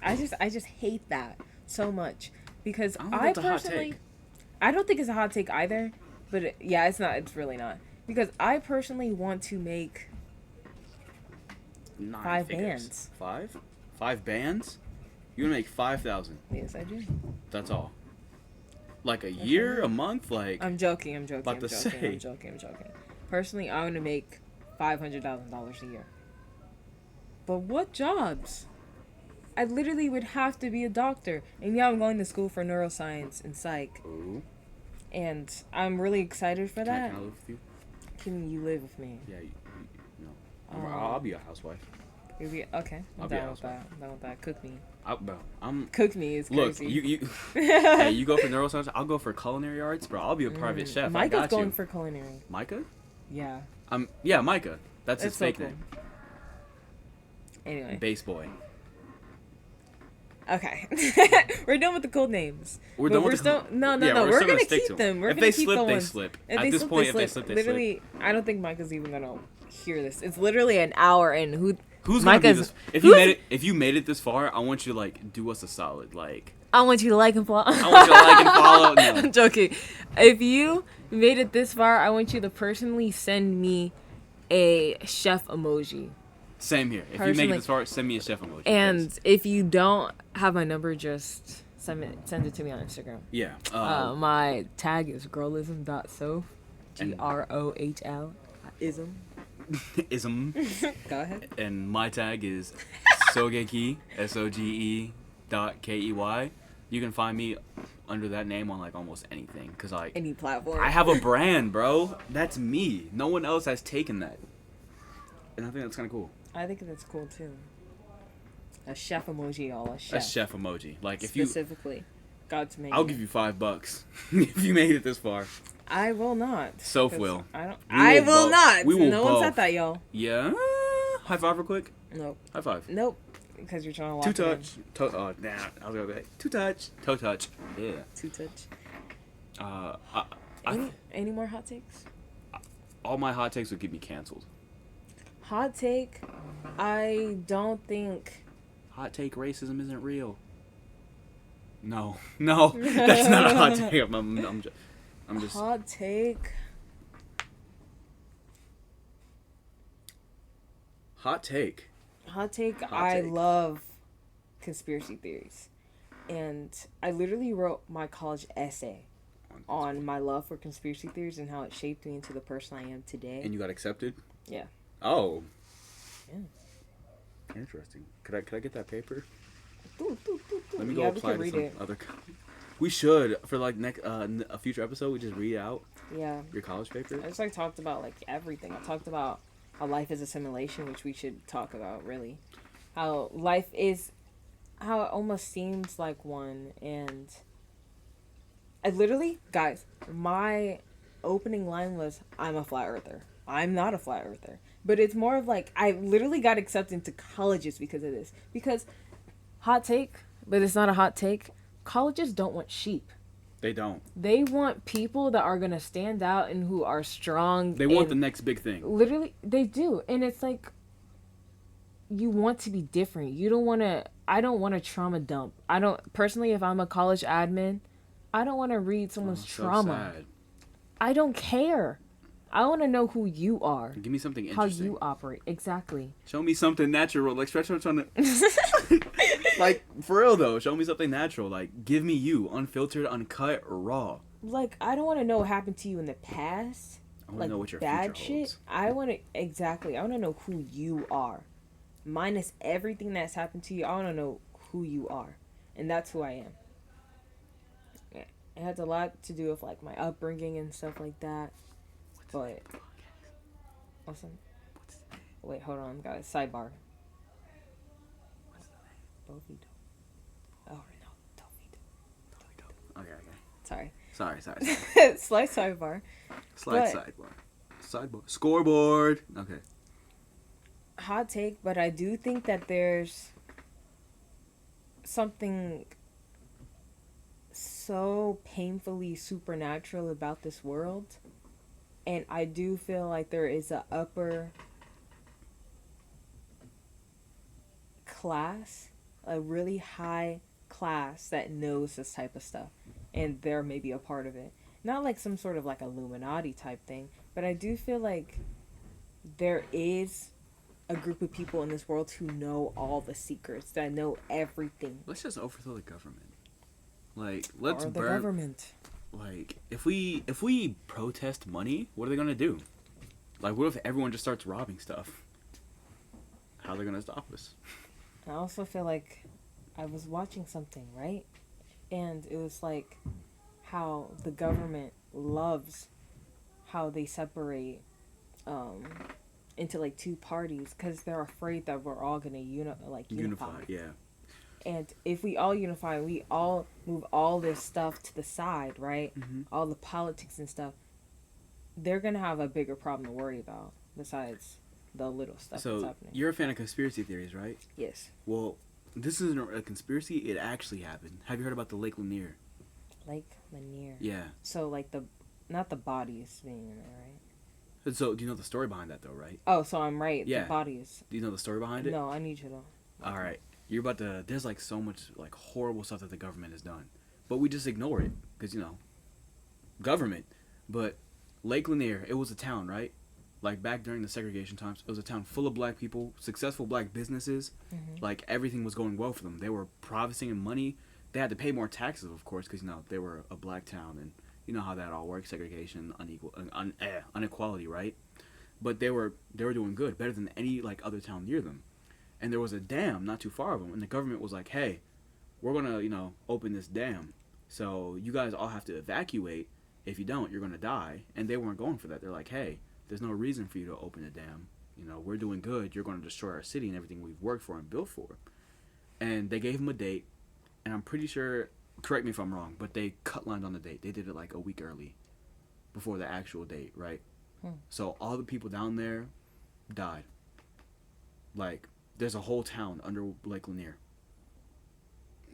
I just hate that so much because I personally, I don't think it's a hot take either, but it's not. It's really not, because I personally want to make 5 bands. 5? 5 bands? You're gonna make 5,000. Yes, I do. That's all. Like a year, a month, like. I'm joking. I'm joking. Personally, I want to make $500,000 a year. But what jobs? I literally would have to be a doctor. And yeah, I'm going to school for neuroscience and psych. Ooh. And I'm really excited for that. Can I live with you? Can you live with me? Yeah, no. I'll be a housewife. Okay. I'm down with that. Cook me. Cook me is crazy. Look, you hey, you go for neuroscience, I'll go for culinary arts, bro. I'll be a private chef. Micah's going for culinary. Micah? Yeah. Yeah, Micah. That's his fake name. Anyway. Base boy. Okay. We're done with the code names. We're done with No. We're going to keep them. We're going to keep the ones. If they slip. At this point, if they slip, they slip. Literally, I don't think Micah's even going to hear this. It's literally an hour in. Who's gonna be this? If you made it this far, I want you to do us a solid. I want you to like and follow. No. I'm joking. If you made it this far, I want you to personally send me a chef emoji. Same here. If you make it this far, send me a chef emoji. And if you don't have my number, just send it to me on Instagram. Yeah. My tag is girlism.soph. GROHL. Ism. Ism. Go ahead. And my tag is Sogeki, SOGE.KEY. You can find me under that name on almost anything, cause any platform. I have a brand, bro. That's me. No one else has taken that, and I think that's kind of cool. I think that's cool too. A chef emoji, a chef emoji. Specifically, God's made. I'll give you $5 if you made it this far. I will not. Soph will. I will not. We will no one said that, y'all. Yeah. High five real quick. Nope. High five. Nope. Because you're trying to lock 2 touch. I was gonna be 2 touch. Toe touch. Yeah. 2 touch. Any more hot takes? All my hot takes would get me canceled. Hot take. I don't think. Hot take. Racism isn't real. No, that's not a hot take. I'm just. Hot take. Hot take. I love conspiracy theories. And I literally wrote my college essay on my love for conspiracy theories and how it shaped me into the person I am today. And you got accepted? Yeah. Oh. Yeah. Interesting. Could I get that paper? Doo, doo, doo, doo. Let me go Yeah, we apply can to read some it. other. We should for like next a future episode. We just read out Yeah. your college paper. I just like talked about like everything. I talked about how life is a simulation, which we should talk about really. How life is, how it almost seems like one, and I literally, guys, my opening line was, "I'm a flat earther." I'm not a flat earther, but it's more of like I literally got accepted into colleges because of this. Because hot take, but it's not a hot take. Colleges don't want sheep. They don't. They want people that are gonna stand out and who are strong. They want the next big thing. Literally, they do, and it's like you want to be different. You don't want to. I don't want to trauma dump. I don't personally. If I'm a college admin, I don't want to read someone's trauma. So sad. I don't care. I want to know who you are. Give me something How interesting. you operate. Exactly. Show me something natural. Like stretch out on it. Like for real though. Show me something natural. Like give me you, unfiltered, uncut, raw. Like I don't want to know what happened to you in the past. I want to Like know what your bad future shit. holds. I want to exactly. I want to know who you are. Minus everything that's happened to you. I want to know who you are, and that's who I am. It has a lot to do with like my upbringing and stuff like that. But awesome. Wait, hold on, guys. Sidebar. Dophie. Oh no, Dophie. Okay. Sorry. Sorry. Slight sidebar. Slide sidebar. Scoreboard. Okay. Hot take, but I do think that there's something so painfully supernatural about this world, and I do feel like there is a upper class, a really high class that knows this type of stuff, and they're maybe a part of it. Not like some sort of like Illuminati type thing, but I do feel like there is a group of people in this world who know all the secrets, that know everything. Let's just overthrow the government. Like let's Or the burn. government. Like if we protest money, what are they gonna do? Like what if everyone just starts robbing stuff? How are they gonna stop us? I also feel like I was watching something, right? And it was like how the government loves how they separate into like two parties because they're afraid that we're all gonna unify. Yeah. And if we all unify, we all move all this stuff to the side, right? Mm-hmm. All the politics and stuff, they're gonna have a bigger problem to worry about besides the little stuff that's So happening. you're a fan of conspiracy theories, right? Yes. Well, this isn't a conspiracy. It actually happened. Have you heard about the Lake Lanier? Lake Lanier. Yeah. So like not the bodies being in there, right? So do you know the story behind that though, right? Oh, so I'm right. Yeah. The bodies. Do you know the story behind it? No, I need you to. All right. You're about to. There's like so much like horrible stuff that the government has done, but we just ignore it because government. But Lake Lanier, it was a town, right? Like back during the segregation times, it was a town full of black people, successful black businesses. Mm-hmm. Like everything was going well for them. They were profiting in money. They had to pay more taxes, of course, because they were a black town, and you know how that all works: segregation, inequality, right? But they were doing good, better than any like other town near them. And there was a dam not too far of them, and the government was like, "Hey, we're gonna open this dam, so you guys all have to evacuate. If you don't, you're gonna die." And they weren't going for that. They're like, "Hey, there's no reason for you to open a dam. We're doing good. You're gonna destroy our city and everything we've worked for and built for." And they gave him a date, and I'm pretty sure, correct me if I'm wrong, but they cut lined on the date. They did it like a week early, before the actual date, right? So all the people down there died. Like, there's a whole town under Lake Lanier.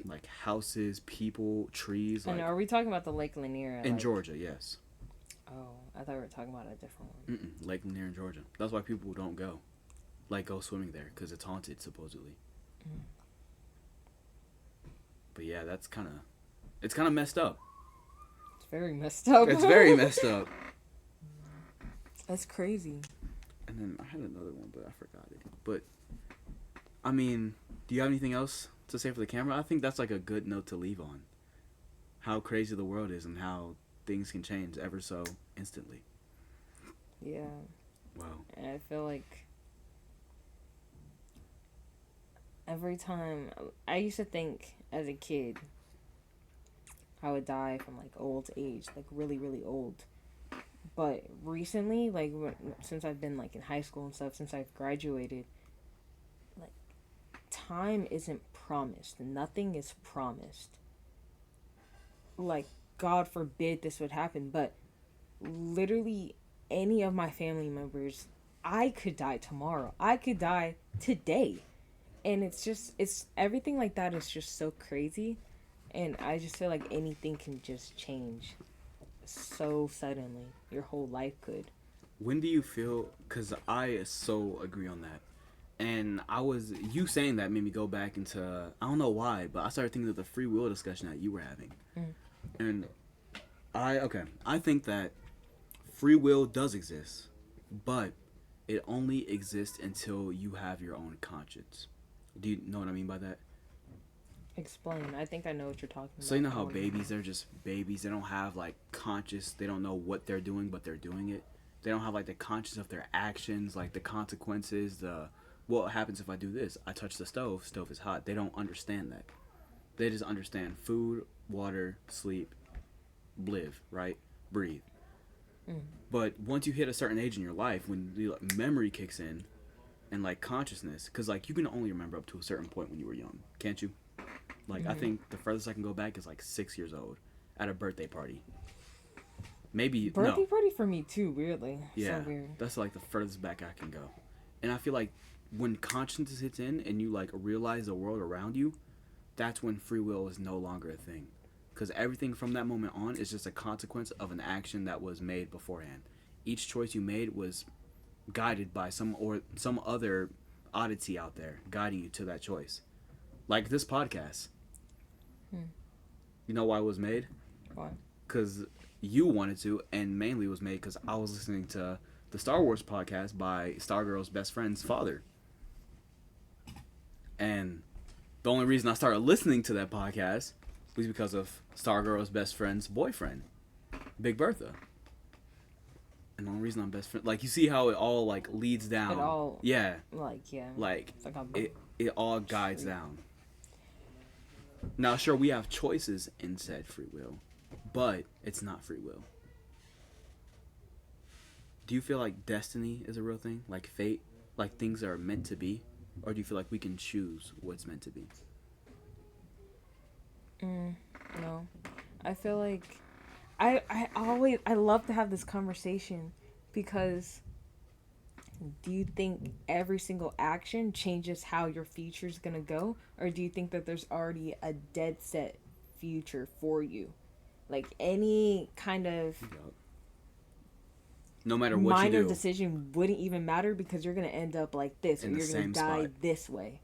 Like houses, people, trees. And like, are we talking about the Lake Lanier? in Georgia, yes. Oh, I thought we were talking about a different one. Lake Lanier in Georgia. That's why people don't go swimming there, because it's haunted, supposedly. But yeah, it's kind of messed up. It's very messed up. It's very messed up. That's crazy. And then I had another one, but I forgot it. But, I mean, do you have anything else to say for the camera? I think that's like a good note to leave on. How crazy the world is and how things can change ever so instantly. Yeah. Wow. And I feel like Every time I used to think as a kid I would die from like old age, like really really old. But recently, like since I've been like in high school and stuff, since I've graduated, like time isn't promised. Nothing is promised. Like God forbid this would happen, but literally any of my family members, I could die tomorrow. I could die today. And it's everything like that is just so crazy, and I just feel like anything can just change so suddenly. Your whole life could. When do you feel? Because I so agree on that. And you saying that made me go back into, I don't know why, but I started thinking of the free will discussion that you were having. Mm. And I think that free will does exist, but it only exists until you have your own conscience. Do you know what I mean by that? Explain. I think I know what you're talking about. So you know how babies, they're just babies. They don't have like conscious. They don't know what they're doing, but they're doing it. They don't have like the conscious of their actions, like the consequences. What happens if I do this? I touch the stove. Stove is hot. They don't understand that. They just understand food, water, sleep, live, right? Breathe. Mm. But once you hit a certain age in your life, when the memory kicks in, and like consciousness, because like you can only remember up to a certain point when you were young, can't you? Like I think the furthest I can go back is like 6 years old at a birthday party. Maybe birthday party for me too. Weirdly, yeah, so weird. that's like the furthest back I can go. And I feel like when consciousness hits in and you like realize the world around you, that's when free will is no longer a thing, because everything from that moment on is just a consequence of an action that was made beforehand. Each choice you made was guided by some other oddity out there guiding you to that choice. Like this podcast. You know why it was made? Why? Because you wanted to, and mainly it was made because I was listening to the Star Wars podcast by Stargirl's best friend's father. And the only reason I started listening to that podcast was because of Stargirl's best friend's boyfriend, Big Bertha. And the only reason I'm best friend, like you see how it all like leads down. It all yeah. Like Like it's it all guides down. Now, sure, we have choices in said free will, but it's not free will. Do you feel like destiny is a real thing? Like fate? Like things are meant to be? Or do you feel like we can choose what's meant to be? No, I feel like I love to have this conversation, because do you think every single action changes how your future is going to go, or do you think that there's already a dead set future for you? Like any kind of no matter what minor you do, decision wouldn't even matter, because you're going to end up like this, or in the you're going to same die spot. this way.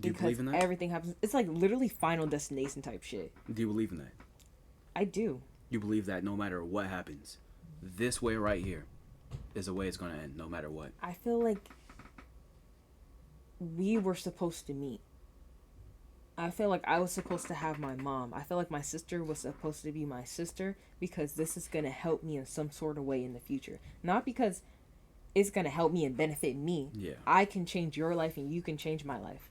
Do you Because believe in that? everything happens. It's like literally Final Destination type shit. Do you believe in that? I do. You believe that no matter what happens, this way right here is the way it's going to end, no matter what. I feel like we were supposed to meet. I feel like I was supposed to have my mom. I feel like my sister was supposed to be my sister, because this is going to help me in some sort of way in the future. Not because it's going to help me and benefit me. Yeah. I can change your life and you can change my life.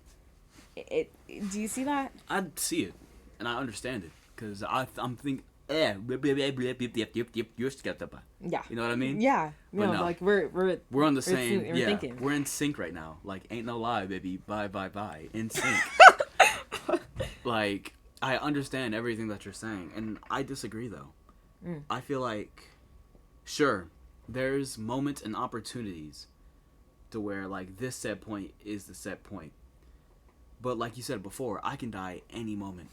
Do you see that? I see it, and I understand it, because I'm thinking, you're skeptical. Yeah. You know what I mean? Yeah. But no. Like we're on the same. we're Yeah, thinking. we're in sync right now. Like, ain't no lie, baby. Bye, bye, bye. In sync. Like, I understand everything that you're saying, and I disagree though. I feel like, sure, there's moments and opportunities to where like this set point is the set point. But like you said before, I can die any moment.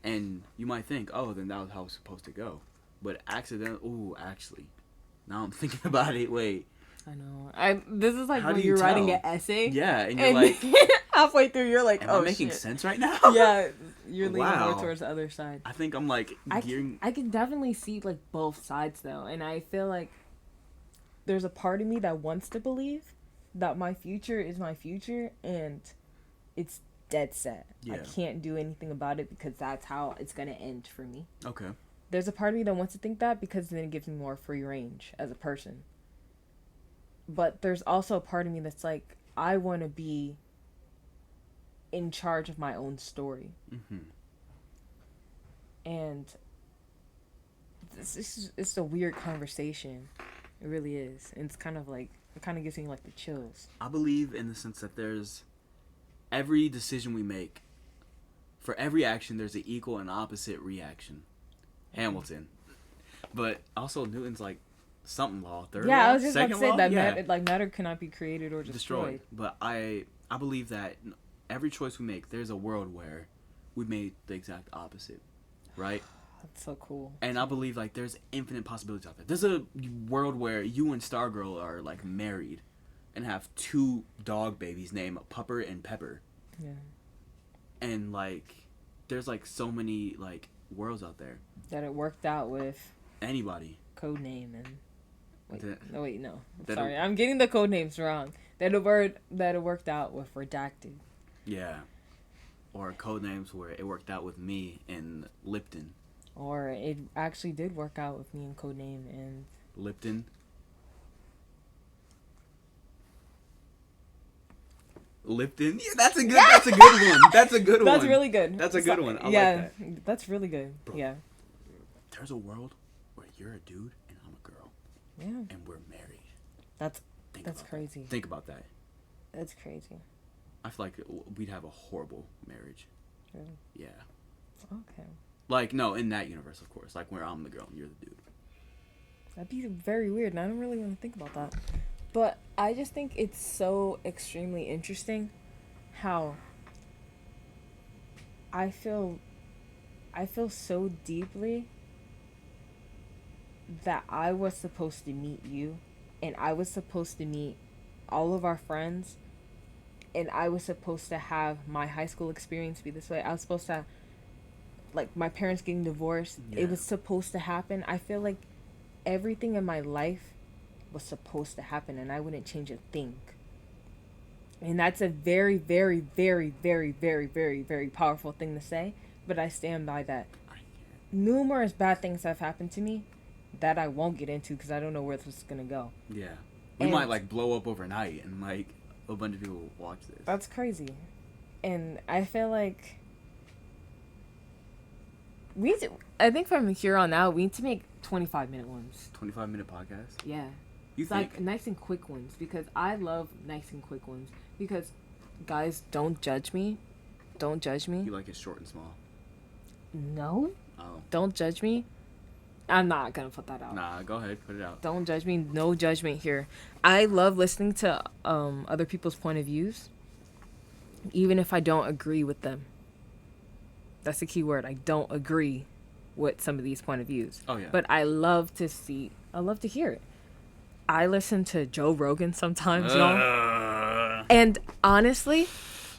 And you might think, oh, then that was how it's supposed to go. But actually, now I'm thinking about it, wait. I know. This is like How when do you you're writing tell? an essay. Yeah, and you're like, halfway through, you're like, am oh, I making shit. sense right now? Yeah, you're leaning Wow. more towards the other side. I think I'm like gearing. I can definitely see like both sides though, and I feel like there's a part of me that wants to believe that my future is my future, and it's dead set. Yeah. I can't do anything about it, because that's how it's gonna end for me. Okay. There's a part of me that wants to think that, because then it gives me more free range as a person. But there's also a part of me that's like, I want to be in charge of my own story. Mm-hmm. And it's a weird conversation. It really is. And it's kind of like, it kind of gives me like the chills. I believe in the sense that there's every decision we make, for every action, there's an equal and opposite reaction. Hamilton. But also Newton's like something law, third law, I was just about second to say law? that Yeah. matter cannot be created or destroyed. But I believe that every choice we make, there's a world where we made the exact opposite, right? That's so cool. And I believe like there's infinite possibilities out there. There's a world where you and Stargirl are like married and have 2 dog babies named Pupper and Pepper. Yeah. And like there's like so many like worlds out there. That it worked out with Anybody. Codename and no. That Sorry, it- I'm getting the code names wrong. That it worked out with Redacted. Yeah. Or code names where it worked out with me and Lipton. Or it actually did work out with me and Codename and Lipton. Lipton. Yeah, that's a good one. That's a good one. That's really good. That's a good one. I like that. That's really good. Bro. Yeah. There's a world where you're a dude and I'm a girl. Yeah. And we're married. That's About crazy. That. Think about that. That's crazy. I feel like we'd have a horrible marriage. Really? Yeah. Okay. Like, no, in that universe, of course. Like, where I'm the girl and you're the dude. That'd be very weird, and I don't really want to think about that. But I just think it's so extremely interesting how I feel so deeply that I was supposed to meet you, and I was supposed to meet all of our friends, and I was supposed to have my high school experience be this way. I was supposed to, like, my parents getting divorced. Yeah. It was supposed to happen. I feel like everything in my life was supposed to happen, and I wouldn't change a thing. And that's a very, very, very, very, very, very, very powerful thing to say, but I stand by that. Numerous bad things have happened to me that I won't get into because I don't know where this is going to go. Yeah. We might, like, blow up overnight and, like, a bunch of people will watch this. That's crazy. And I feel like I think from here on out, we need to make 25-minute ones. 25-minute podcast? Yeah. You It's think? like nice and quick ones, because I love nice and quick ones. Because, guys, don't judge me. Don't judge me. You like it short and small? No. Oh. Don't judge me. I'm not going to put that out. Nah, go ahead. Put it out. Don't judge me. No judgment here. I love listening to other people's point of views, even if I don't agree with them. That's the key word. I don't agree with some of these point of views. Oh, yeah. But I love to hear it. I listen to Joe Rogan sometimes, y'all. And honestly,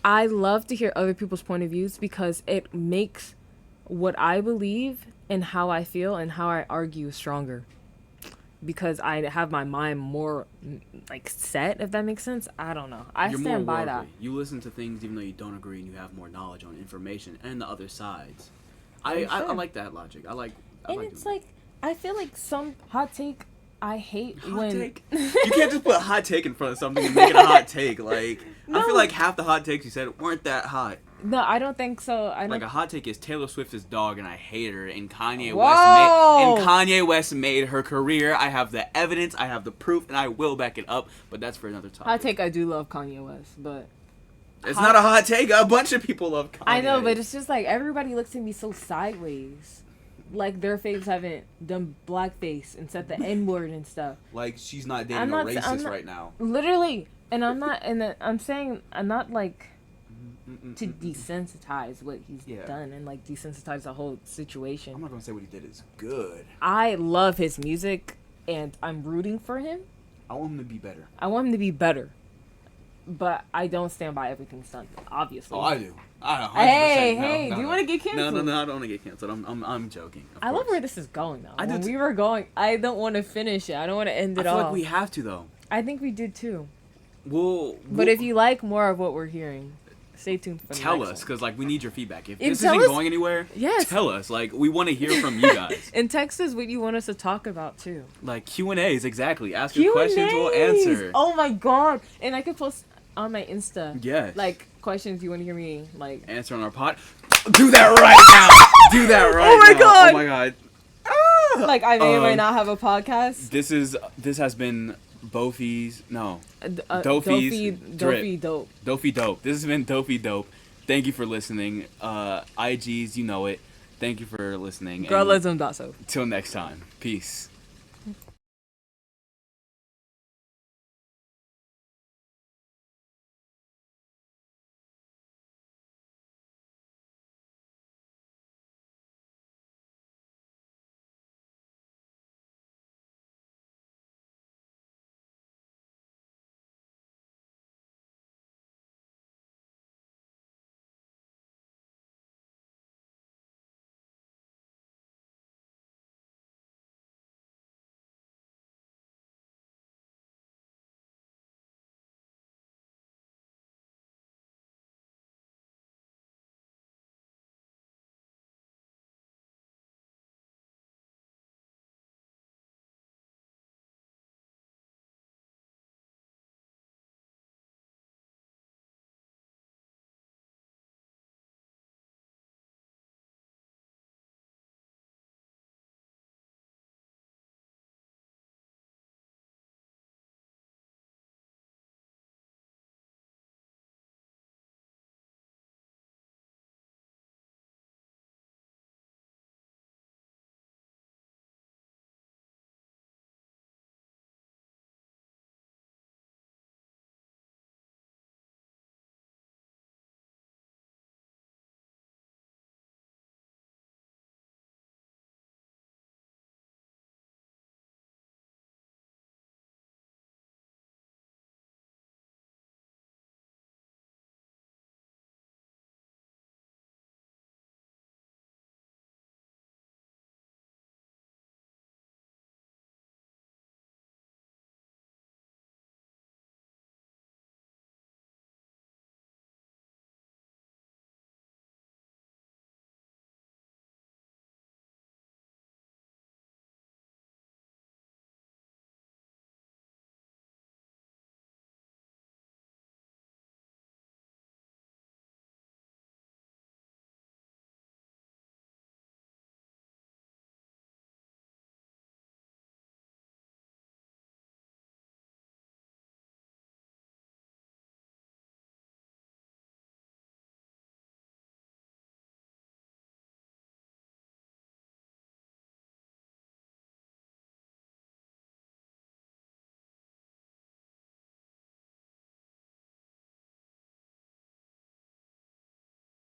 I love to hear other people's point of views because it makes what I believe and how I feel and how I argue stronger. Because I have my mind more, like, set, if that makes sense. I don't know. You're stand by that. You listen to things even though you don't agree and you have more knowledge on information and the other sides. I like that logic. I like it's like, I feel like some hot take I hate hot take? You can't just put hot take in front of something and make it a hot take. Like, no. I feel like half the hot takes you said weren't that hot. No, I don't think so. Like, a hot take is Taylor Swift's dog and I hate her, and Kanye West made her career. I have the evidence, I have the proof, and I will back it up, but that's for another topic. Hot take, I do love Kanye West, but it's not a hot take. A bunch of people love Kanye. I know, but it's just like everybody looks at me so sideways. Like, their faves haven't done blackface and said the N-word and stuff. Like, she's not dating a racist right now. Literally. And I'm not, and I'm saying, I'm not, like, to desensitize what he's done and, like, desensitize the whole situation. I'm not going to say what he did is good. I love his music, and I'm rooting for him. I want him to be better. But I don't stand by everything he's done, obviously. Oh, I do. Hey, do you want to get canceled? No, I don't want to get canceled. I'm joking. I love where this is going, though. I don't want to finish it. I don't want to end it off. I feel like we have to, though. I think we did, too. But if you like more of what we're hearing, stay tuned for the next one. Tell us, because, like, we need your feedback. If this isn't going anywhere, tell us. Like, we want to hear from you guys. And text us what you want us to talk about, too. Like, Q&As, exactly. Ask your questions, we'll answer. Oh, my God. And I could post... on my Insta. Yes. Like questions you want to hear me like Answer on our pod. Do that right now. Do that right now. Oh my God. Oh my God. like I may or may not have a podcast. This has been Dophie's Dophie drip. dope. Dophie dope. This has been Dophie dope. Thank you for listening. IGs, you know it. Thank you for listening. Girlism.so. Till next time. Peace.